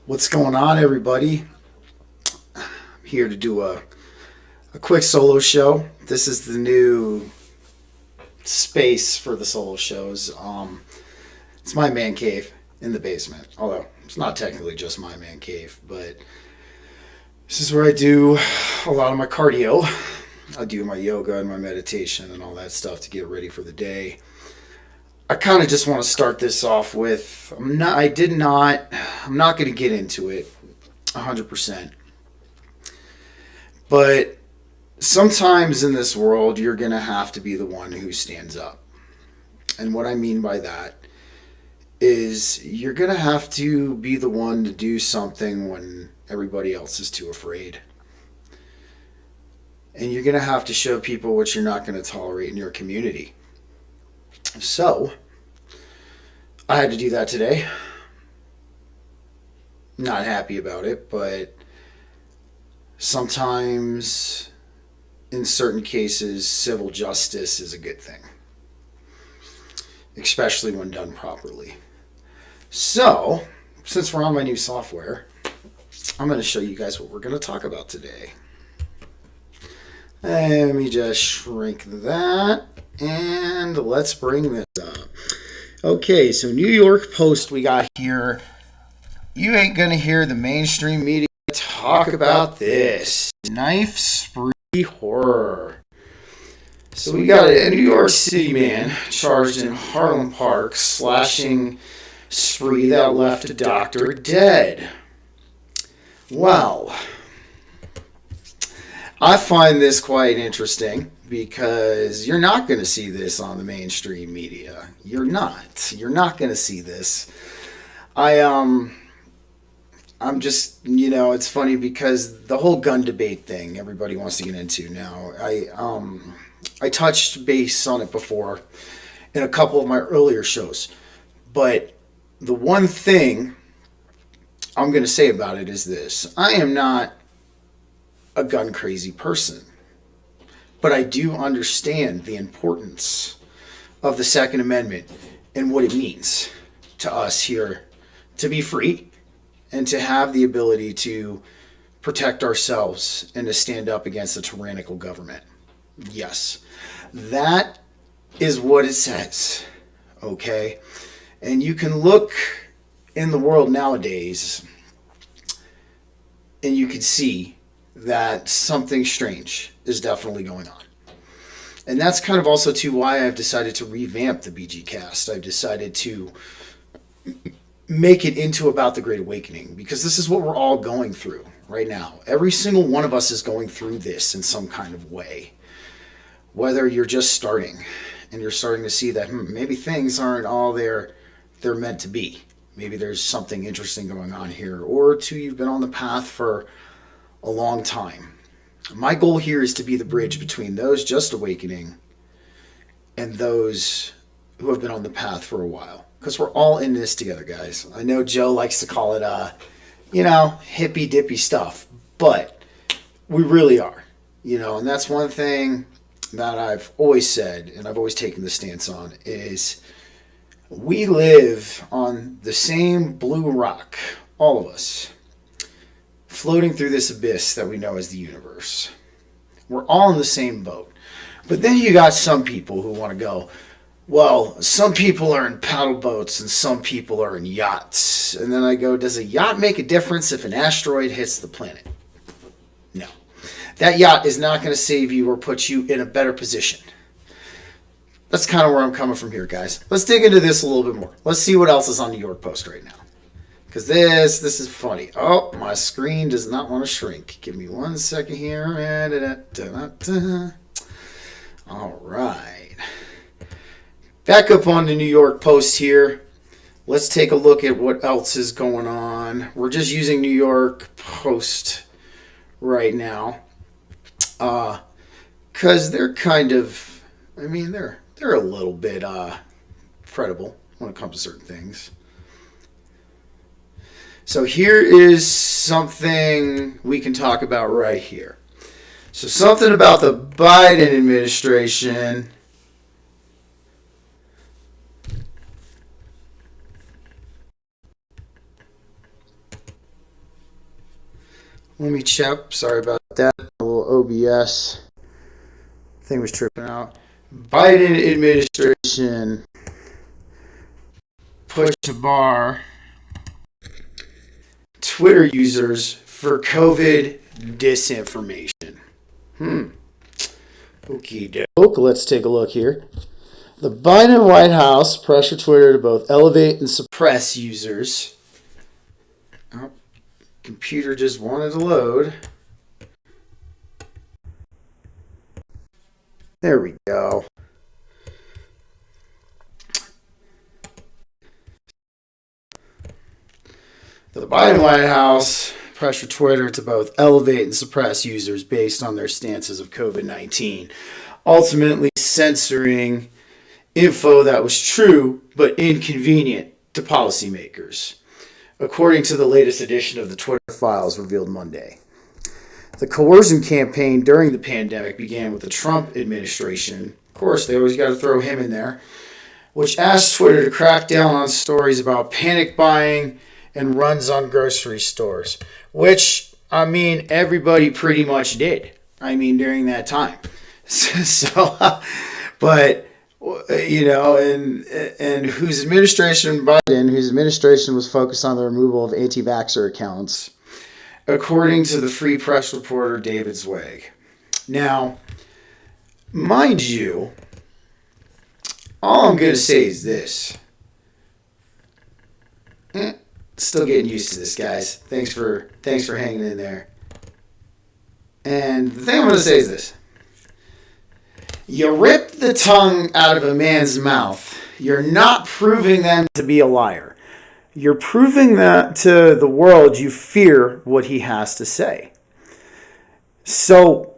What's going on, everybody? I'm here to do a quick solo show. This is the new space for the solo shows. It's my man cave in the basement. Although it's not technically just my man cave, but this is where I do a lot of my cardio. I do my yoga and my meditation and all that stuff to get ready for the day. I kind of just want to start this off with I'm not going to get into it 100%. But sometimes in this world, you're going to have to be the one who stands up. And what I mean by that is you're going to have to be the one to do something when everybody else is too afraid. And you're going to have to show people what you're not going to tolerate in your community. So, I had to do that today. Not happy about it, but sometimes, in certain cases, civil justice is a good thing, especially when done properly. So, since we're on my new software, I'm going to show you guys what we're going to talk about today. Let me just shrink that, and let's bring this up. Okay, so New York Post we got here. You ain't going to hear the mainstream media talk about this. Knife spree horror. So we got a New York City man charged in Harlem Park slashing spree that left a doctor dead. Wow. I find this quite interesting because you're not going to see this on the mainstream media. You're not. You're not going to see this. I'm just, it's funny because the whole gun debate thing everybody wants to get into now. I touched base on it before in a couple of my earlier shows. But the one thing I'm going to say about it is this. I am not a gun crazy person, but I do understand the importance of the Second Amendment and what it means to us here to be free and to have the ability to protect ourselves and to stand up against a tyrannical government. Yes, that is what it says, okay? And you can look in the world nowadays and you can see that something strange is definitely going on. And that's kind of also too why I've decided to revamp the BG Cast. I've decided to make it into about the Great Awakening because this is what we're all going through right now. Every single one of us is going through this in some kind of way. Whether you're just starting and you're starting to see that maybe things aren't all they're meant to be. Maybe there's something interesting going on here. Or two, you've been on the path for a long time. My goal here is to be the bridge between those just awakening and those who have been on the path for a while. Because we're all in this together, guys. I know Joe likes to call it, hippy dippy stuff, but we really are, and that's one thing that I've always said and I've always taken the stance on is we live on the same blue rock, all of us, floating through this abyss that we know as the universe. We're all in the same boat. But then you got some people who want to go, well, some people are in paddle boats and some people are in yachts. And then I go, does a yacht make a difference if an asteroid hits the planet? No. That yacht is not going to save you or put you in a better position. That's kind of where I'm coming from here, guys. Let's dig into this a little bit more. Let's see what else is on New York Post right now. Because this is funny. Oh, my screen does not want to shrink. Give me 1 second here. All right. Back up on the New York Post here. Let's take a look at what else is going on. We're just using New York Post right now. Because they're kind of, they're a little bit credible when it comes to certain things. So here is something we can talk about right here. So something about the Biden administration. Let me check. Sorry about that. A little OBS thing was tripping out. Biden administration push to bar Twitter users for COVID disinformation. Okie doke. Let's take a look here. The Biden White House pressured Twitter to both elevate and suppress users. Oh, computer just wanted to load. There we go. The Biden White House pressured Twitter to both elevate and suppress users based on their stances of COVID-19, ultimately censoring info that was true but inconvenient to policymakers, according to the latest edition of the Twitter files revealed Monday. The coercion campaign during the pandemic began with the Trump administration. Of course, they always got to throw him in there, which asked Twitter to crack down on stories about panic buying and runs on grocery stores, which, I mean, everybody pretty much did, during that time. But, you know, and whose administration was focused on the removal of anti-vaxxer accounts, according to the Free Press reporter David Zweig. Now, mind you, all I'm going to say is this. Still getting used to this, guys. Thanks for hanging in there. And the thing I'm going to say is this. You rip the tongue out of a man's mouth, you're not proving them to be a liar. You're proving that to the world you fear what he has to say. So,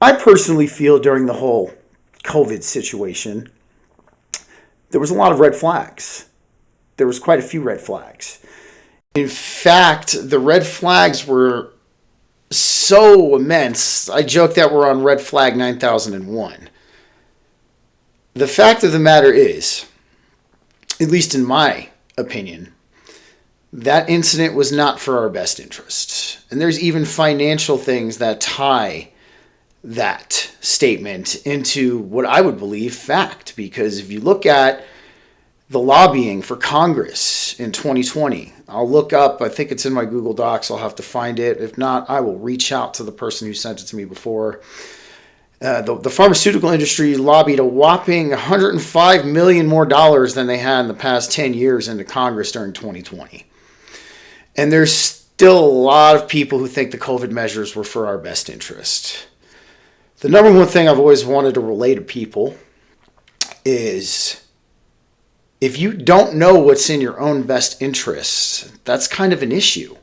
I personally feel during the whole COVID situation, there was a lot of red flags. There was quite a few red flags. In fact, the red flags were so immense, I joke that we're on red flag 9001. The fact of the matter is, at least in my opinion, that incident was not for our best interest. And there's even financial things that tie that statement into what I would believe fact. Because if you look at the lobbying for Congress in 2020, I'll look up, I think it's in my Google Docs, I'll have to find it. If not, I will reach out to the person who sent it to me before. The pharmaceutical industry lobbied a whopping $105 million more than they had in the past 10 years into Congress during 2020. And there's still a lot of people who think the COVID measures were for our best interest. The number one thing I've always wanted to relay to people is if you don't know what's in your own best interests, that's kind of an issue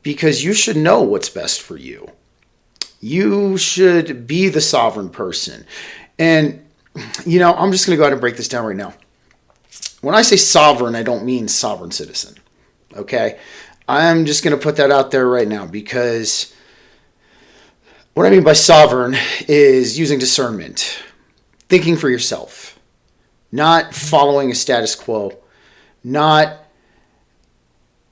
because you should know what's best for you. You should be the sovereign person. And, you know, I'm just going to go ahead and break this down right now. When I say sovereign, I don't mean sovereign citizen. Okay? I'm just going to put that out there right now because what I mean by sovereign is using discernment, thinking for yourself, not following a status quo, not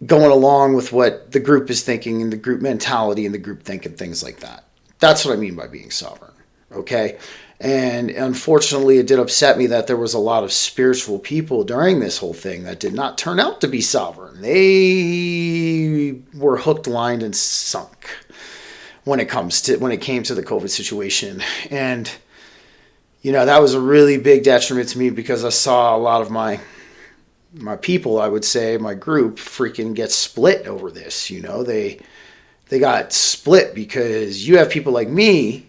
going along with what the group is thinking and the group mentality and the group think and things like that. That's what I mean by being sovereign, okay? And unfortunately, it did upset me that there was a lot of spiritual people during this whole thing that did not turn out to be sovereign. They were hooked, lined, and sunk when it came to the COVID situation. And, you know, that was a really big detriment to me because I saw a lot of my people, I would say, my group, freaking get split over this. You know, they got split because you have people like me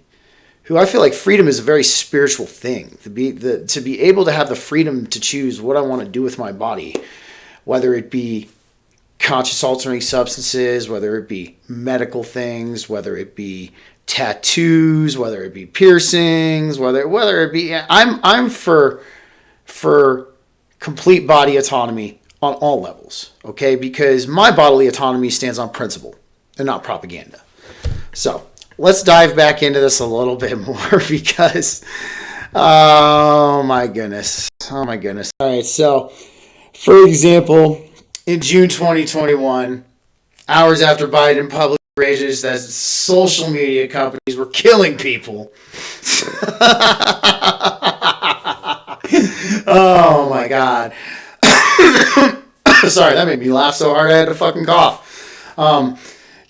who I feel like freedom is a very spiritual thing. To be able to have the freedom to choose what I want to do with my body, whether it be conscious altering substances, whether it be medical things, whether it be tattoos, whether it be piercings, whether it be I'm for complete body autonomy on all levels, okay? Because my bodily autonomy stands on principle and not propaganda. So let's dive back into this a little bit more because, oh my goodness. All right, so for example, in June 2021, hours after Biden published outrageous that social media companies were killing people. Oh my God. Sorry, that made me laugh so hard I had to fucking cough.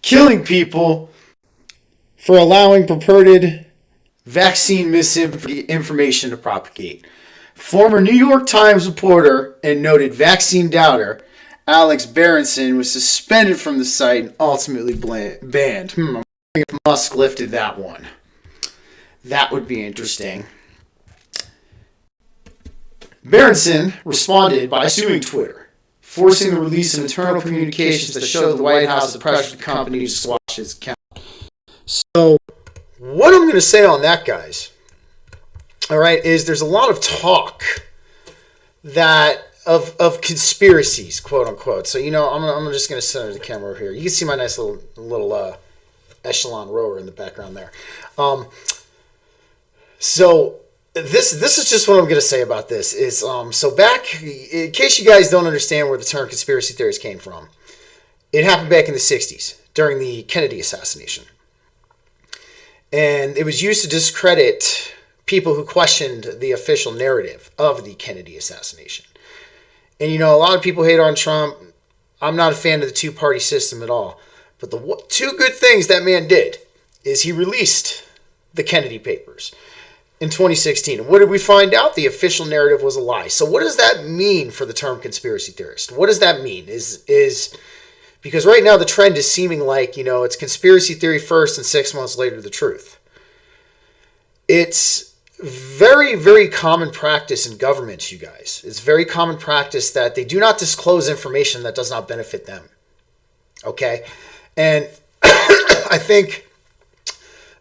Killing people for allowing purported vaccine misinformation to propagate. Former New York Times reporter and noted vaccine doubter Alex Berenson was suspended from the site and ultimately banned. I'm wondering if Musk lifted that one. That would be interesting. Berenson responded by suing Twitter, forcing the release of internal communications that showed the White House had pressured the company to squash his account. So, what I'm going to say on that, guys, all right, is there's a lot of talk that of conspiracies, quote unquote. So, I'm just going to center the camera over here. You can see my nice little echelon rower in the background there. So this is just what I'm going to say about this is so back, in case you guys don't understand where the term conspiracy theories came from, it happened back in the 60s during the Kennedy assassination. And it was used to discredit people who questioned the official narrative of the Kennedy assassination. And, a lot of people hate on Trump. I'm not a fan of the two-party system at all. But the two good things that man did is he released the Kennedy papers in 2016. And what did we find out? The official narrative was a lie. So what does that mean for the term conspiracy theorist? What does that mean? Is because right now the trend is seeming like, it's conspiracy theory first and 6 months later the truth. It's very, very common practice in governments, you guys. It's very common practice that they do not disclose information that does not benefit them. Okay? And I think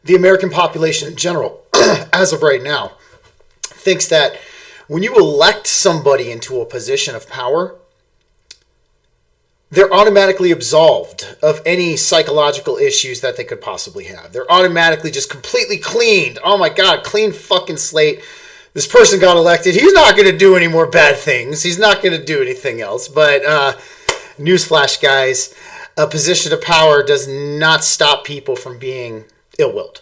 the American population in general, as of right now, thinks that when you elect somebody into a position of power, they're automatically absolved of any psychological issues that they could possibly have. They're automatically just completely cleaned. Oh my God, clean fucking slate. This person got elected. He's not going to do any more bad things. He's not going to do anything else. But newsflash, guys, a position of power does not stop people from being ill-willed.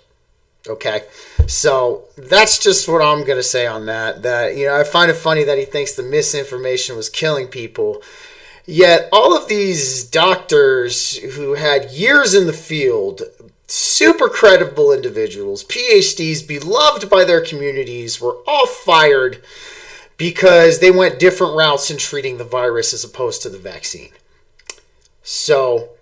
Okay? So that's just what I'm going to say on that. I find it funny that he thinks the misinformation was killing people. Yet all of these doctors who had years in the field, super credible individuals, PhDs, beloved by their communities, were all fired because they went different routes in treating the virus as opposed to the vaccine. So,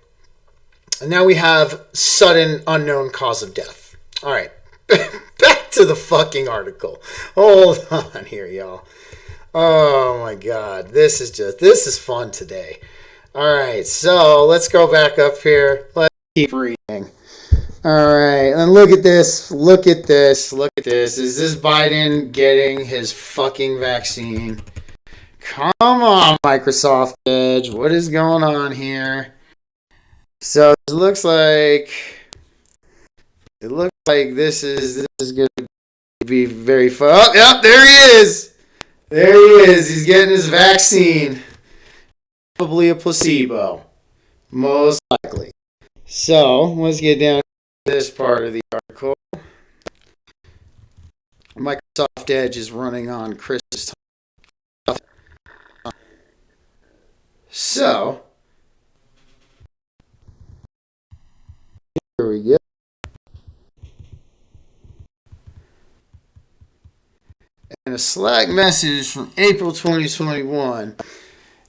and now we have sudden unknown cause of death. All right, back to the fucking article. Hold on here, y'all. Oh my God, this is fun today. All right, so let's go back up here. Let's keep reading. All right, and look at this. Look at this. Is this Biden getting his fucking vaccine? Come on, Microsoft Edge. What is going on here? So it looks like this is going to be very fun. Oh, yep, there he is. There he is. He's getting his vaccine. Probably a placebo. Most likely. So, let's get down to this part of the article. Microsoft Edge is running on Chris's time. So, here we go. And a Slack message from April 2021,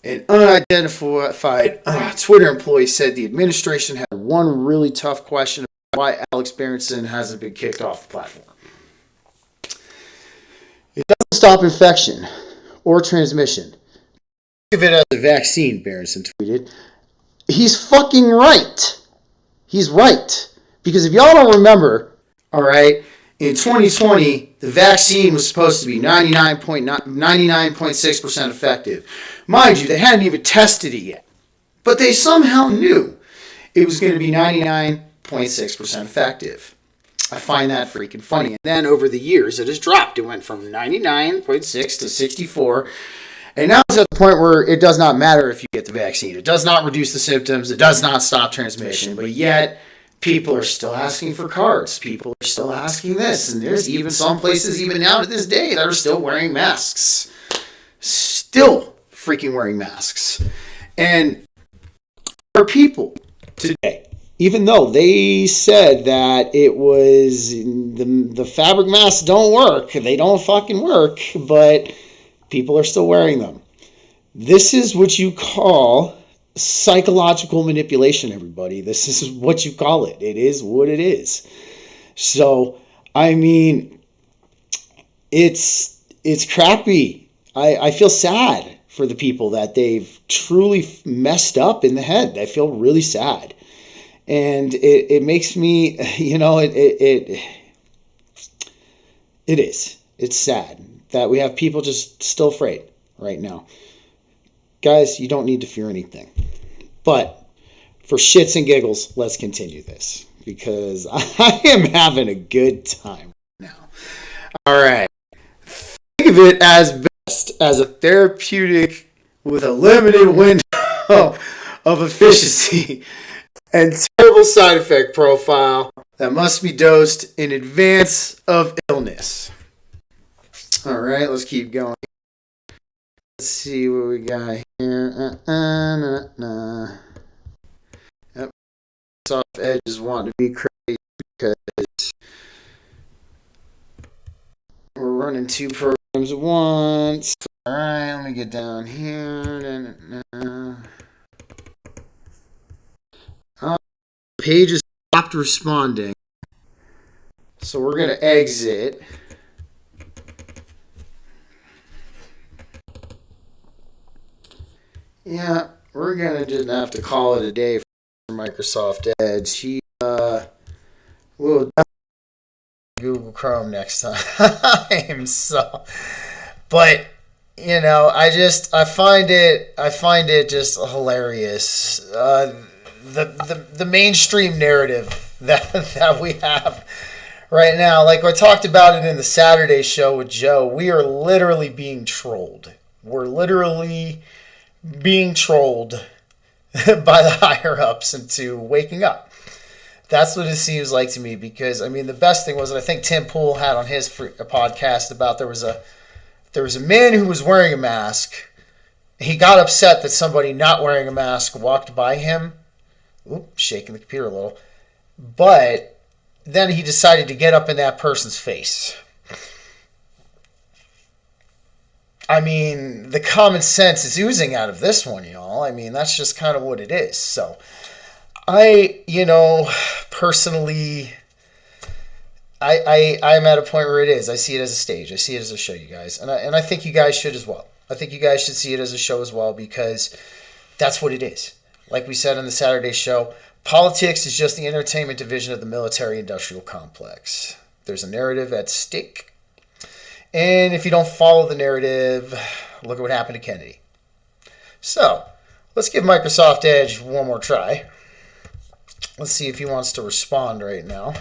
an unidentified Twitter employee said the administration had one really tough question about why Alex Berenson hasn't been kicked off the platform. It doesn't stop infection or transmission. Think of it as a vaccine, Berenson tweeted. He's fucking right. He's right. Because if y'all don't remember, all right, in 2020, the vaccine was supposed to be 99.6% effective. Mind you, they hadn't even tested it yet. But they somehow knew it was going to be 99.6% effective. I find that freaking funny. And then over the years, it has dropped. It went from 99.6 to 64. And now it's at the point where it does not matter if you get the vaccine. It does not reduce the symptoms. It does not stop transmission. But yet, People are still asking for cards. People are still asking this. And there's even some places, even now to this day, that are still wearing masks. Still freaking wearing masks. And our people today, even though they said that it was the fabric masks don't work, they don't fucking work, but people are still wearing them. This is what you call psychological manipulation, everybody. This is what you call it. It is what it is. So, I mean, it's crappy. I feel sad for the people that they've truly messed up in the head. I feel really sad. And it makes me, it is. It's sad that we have people just still afraid right now. Guys, you don't need to fear anything. But for shits and giggles, let's continue this because I am having a good time now. All right. Think of it as best as a therapeutic with a limited window of efficiency and terrible side effect profile that must be dosed in advance of illness. All right, let's keep going. Let's see what we got here. Yep. Soft edges want to be crazy because we're running two programs at once. All right, let me get down here. Page has stopped responding, so we're going to exit. Yeah, we're going to just have to call it a day for Microsoft Edge. He will definitely Google Chrome next time. But I find it just hilarious. The mainstream narrative that we have right now, like I talked about it in the Saturday show with Joe, we are literally being trolled. We're literally being trolled by the higher ups into waking up. That's what it seems like to me because, I mean, the best thing was that I think Tim Pool had on his podcast about there was a man who was wearing a mask. He got upset that somebody not wearing a mask walked by him. Oops, shaking the computer a little. But then he decided to get up in that person's face. I mean, the common sense is oozing out of this one, y'all. I mean, that's just kind of what it is. So, personally, I'm at a point where it is. I see it as a stage. I see it as a show, you guys. And I think you guys should as well. I think you guys should see it as a show as well because that's what it is. Like we said on the Saturday show, politics is just the entertainment division of the military-industrial complex. There's a narrative at stake. And if you don't follow the narrative, look at what happened to Kennedy. So, let's give Microsoft Edge one more try. Let's see if he wants to respond right now.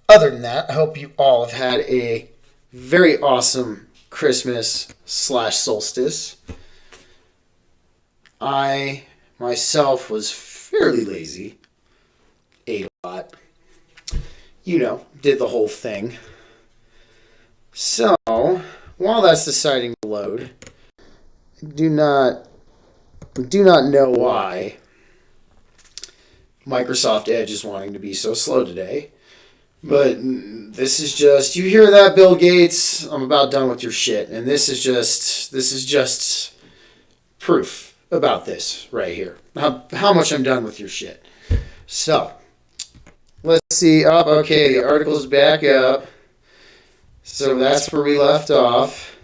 Other than that, I hope you all have had a very awesome Christmas/solstice. I, myself, was fairly lazy. Ate a lot. Did the whole thing. So, while that's deciding to load, I do not know why Microsoft Edge is wanting to be so slow today. But this is just, you hear that, Bill Gates? I'm about done with your shit. And this is just proof about this right here. How much I'm done with your shit. So, let's see. Okay, the article's back up. So that's where we left off.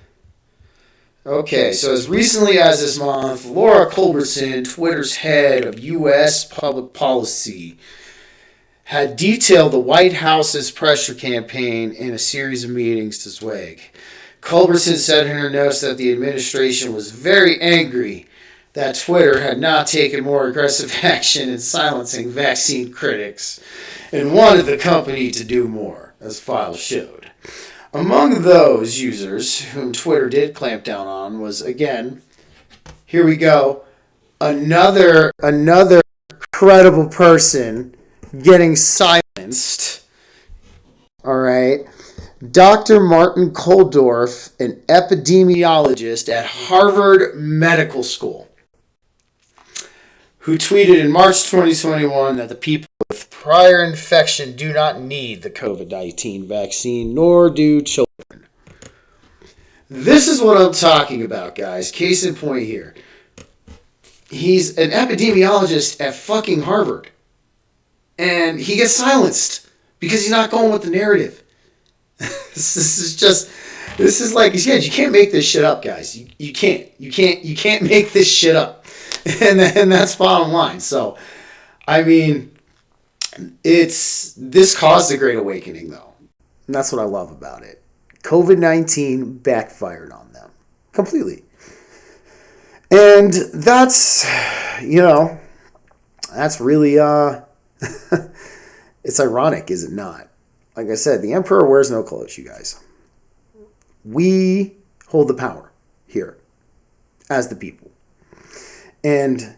Okay, so as recently as this month, Laura Culbertson, Twitter's head of U.S. public policy, had detailed the White House's pressure campaign in a series of meetings to Zweig. Culbertson said in her notes that the administration was very angry that Twitter had not taken more aggressive action in silencing vaccine critics and wanted the company to do more, as files showed. Among those users whom Twitter did clamp down on was, again, here we go, another incredible person getting silenced. All right. Dr. Martin Kulldorff, an epidemiologist at Harvard Medical School, who tweeted in March 2021 that the people with prior infection do not need the COVID-19 vaccine, nor do children. This is what I'm talking about, guys. Case in point here. He's an epidemiologist at fucking Harvard. And he gets silenced because he's not going with the narrative. This is like, yeah, you can't make this shit up, guys. You can't make this shit up. And that's bottom line. So, I mean, this caused a great awakening, though. And that's what I love about it. COVID-19 backfired on them completely. And that's, that's really, it's ironic, is it not? Like I said, the emperor wears no clothes, you guys. We hold the power here as the people. And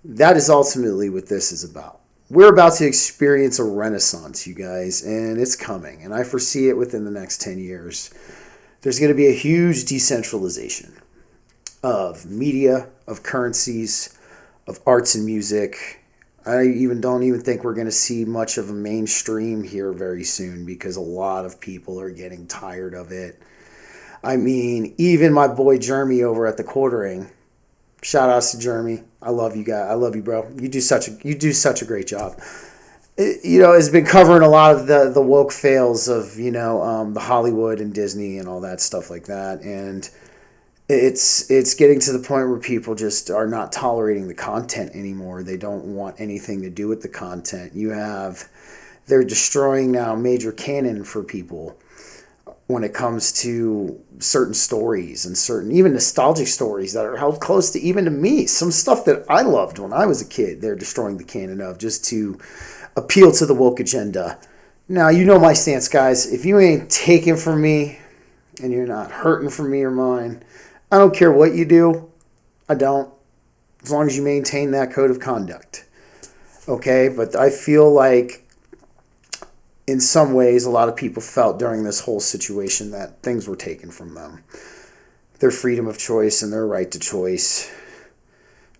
that is ultimately what this is about. We're about to experience a renaissance, you guys, and it's coming. And I foresee it within the next 10 years. There's going to be a huge decentralization of media, of currencies, of arts and music. I don't even think we're going to see much of a mainstream here very soon because a lot of people are getting tired of it. I mean, even my boy Jeremy over at the Quartering. Shout outs to Jeremy. I love you guys. I love you, bro. You do such a great job. Has been covering a lot of the woke fails of the Hollywood and Disney and all that stuff like that, and it's getting to the point where people just are not tolerating the content anymore. They don't want anything to do with the content. They're destroying now major canon for people when it comes to certain stories and certain even nostalgic stories that are held close to even to me. Some stuff that I loved when I was a kid, they're destroying the canon of just to appeal to the woke agenda. Now, you know my stance, guys. If you ain't taking from me and you're not hurting for me or mine, I don't care what you do. I don't. As long as you maintain that code of conduct. Okay? But I feel like in some ways a lot of people felt during this whole situation that things were taken from them. Their freedom of choice and their right to choice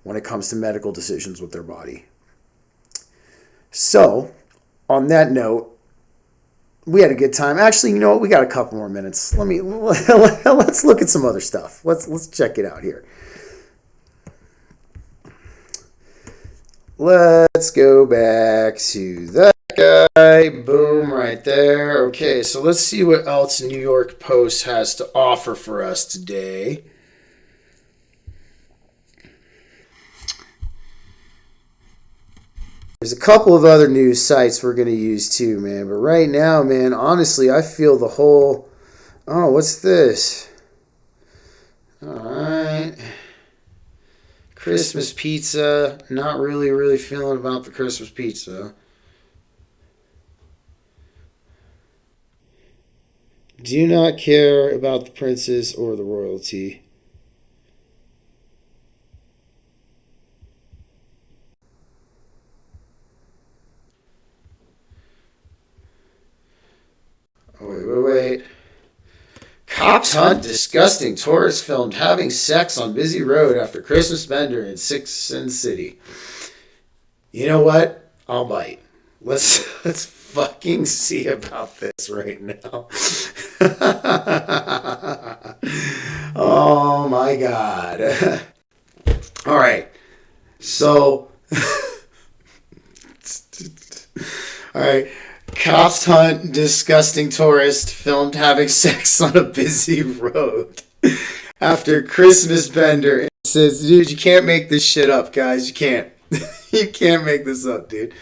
when it comes to medical decisions with their body. So, on that note, we had a good time. Actually, you know what? We got a couple more minutes. Let's look at some other stuff. Let's check it out here. Let's go back to that guy. Boom, right there. Okay, so let's see what else New York Post has to offer for us today. There's a couple of other news sites we're going to use too, man. But right now, man, honestly, I feel the whole... Oh, what's this? All right. Christmas pizza. Not really feeling about the Christmas pizza. Do not care about the princess or the royalty. Oh, wait. Cops hunt disgusting tourist filmed having sex on busy road after Christmas bender in Sin City. You know what? I'll bite. Let's fucking see about this right now. Oh my God. All right. So, all right. Cops hunt disgusting tourist filmed having sex on a busy road after Christmas bender. Says, dude, you can't make this shit up, guys. You can't. You can't make this up, dude.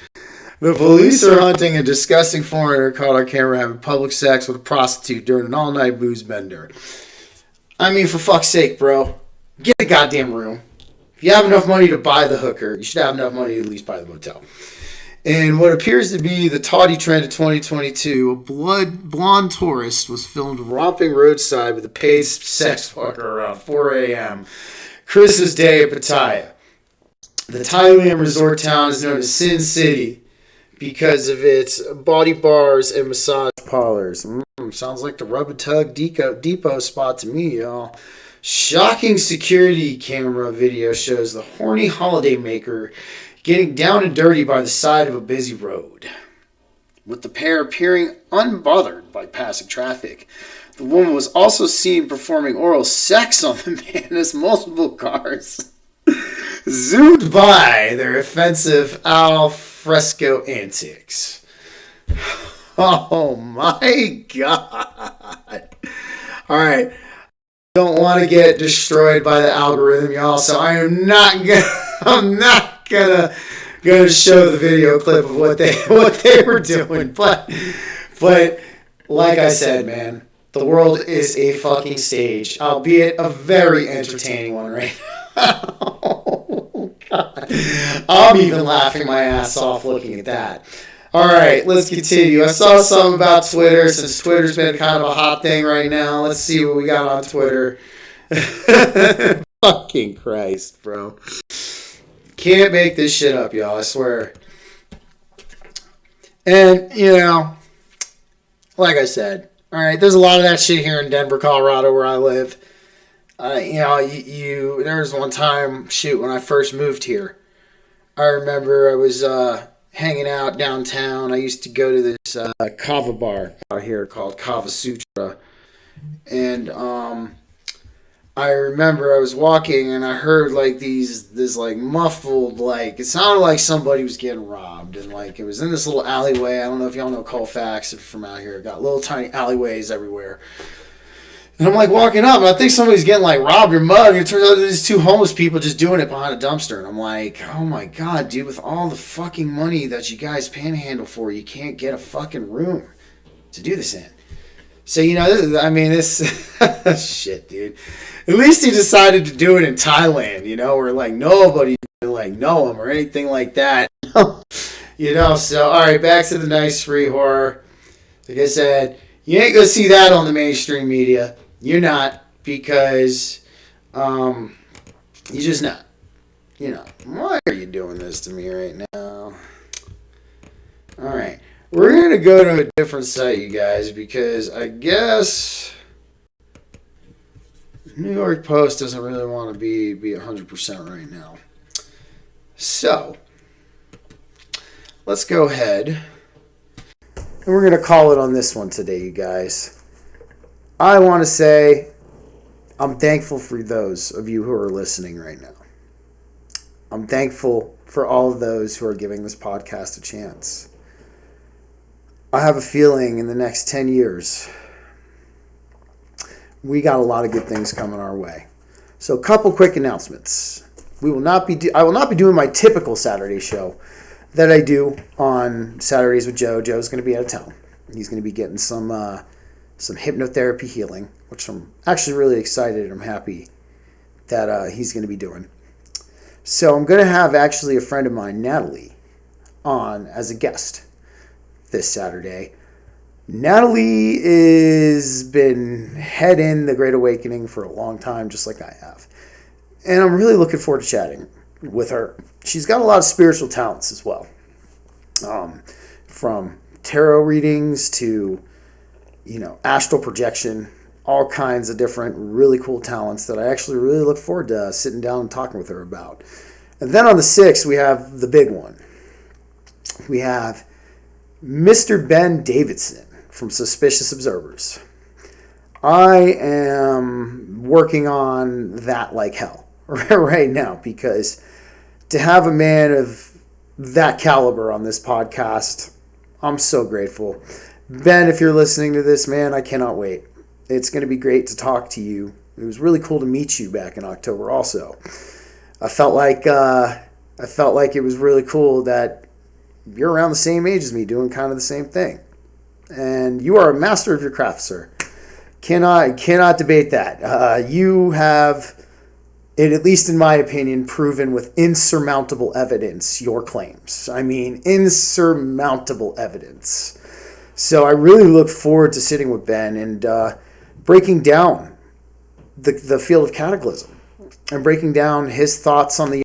The police are hunting a disgusting foreigner caught on camera having public sex with a prostitute during an all-night booze bender. I mean, for fuck's sake, bro. Get a goddamn room. If you have enough money to buy the hooker, you should have enough money to at least buy the motel. And what appears to be the tawdy trend of 2022, a blonde tourist was filmed romping roadside with a paid sex worker around 4 a.m. Christmas Day at Pattaya. The Thailand resort town is known as Sin City because of its body bars and massage parlors. Sounds like the Rub and Tug Depot spot to me, y'all. Shocking security camera video shows the horny holiday maker getting down and dirty by the side of a busy road, with the pair appearing unbothered by passing traffic. The woman was also seen performing oral sex on the man as multiple cars zoomed by their offensive al fresco antics. Oh my God. All right. Don't want to get destroyed by the algorithm, y'all, so I'm not gonna show the video clip of what they were doing. But like I said, man, the world is a fucking stage, albeit a very entertaining one right now. Oh, God. I'm even laughing my ass off looking at that. All right, let's continue. I saw something about Twitter, since Twitter's been kind of a hot thing right now. Let's see what we got on Twitter. Fucking Christ, bro. Can't make this shit up, y'all, I swear. And, like I said, all right, there's a lot of that shit here in Denver, Colorado, where I live. There was one time, when I first moved here, I remember I was hanging out downtown. I used to go to this kava bar out here called Kava Sutra. And I remember I was walking and I heard like this like muffled, like it sounded like somebody was getting robbed, and like it was in this little alleyway. I don't know if y'all know Colfax from out here. It got little tiny alleyways everywhere. And I'm like walking up and I think somebody's getting like robbed or mugged. And it turns out there's two homeless people just doing it behind a dumpster. And I'm like, oh my God, dude, with all the fucking money that you guys panhandle for, you can't get a fucking room to do this in. So, this shit, dude. At least he decided to do it in Thailand, where like nobody like know him or anything like that. So all right, back to the nice free horror. Like I said, you ain't gonna see that on the mainstream media. You're not, because you're just not. Why are you doing this to me right now? All right. We're going to go to a different site, you guys, because I guess New York Post doesn't really want to be 100% right now. So, let's go ahead. And we're going to call it on this one today, you guys. I want to say I'm thankful for those of you who are listening right now. I'm thankful for all of those who are giving this podcast a chance. I have a feeling in the next 10 years, we got a lot of good things coming our way. So a couple quick announcements. I will not be doing my typical Saturday show that I do on Saturdays with Joe. Joe's going to be out of town. He's going to be getting some hypnotherapy healing, which I'm actually really excited and I'm happy that he's going to be doing. So I'm going to have actually a friend of mine, Natalie, on as a guest this Saturday. Natalie has been head in the Great Awakening for a long time, just like I have. And I'm really looking forward to chatting with her. She's got a lot of spiritual talents as well. From tarot readings to, astral projection, all kinds of different really cool talents that I actually really look forward to sitting down and talking with her about. And then on the 6th, we have the big one. We have Mr. Ben Davidson from Suspicious Observers. I am working on that like hell right now, because to have a man of that caliber on this podcast, I'm so grateful. Ben, if you're listening to this, man, I cannot wait. It's going to be great to talk to you. It was really cool to meet you back in October also. I felt like it was really cool that you're around the same age as me, doing kind of the same thing. And you are a master of your craft, sir. Cannot debate that. You have, at least in my opinion, proven with insurmountable evidence your claims. I mean, insurmountable evidence. So I really look forward to sitting with Ben and breaking down the field of cataclysm and breaking down his thoughts on the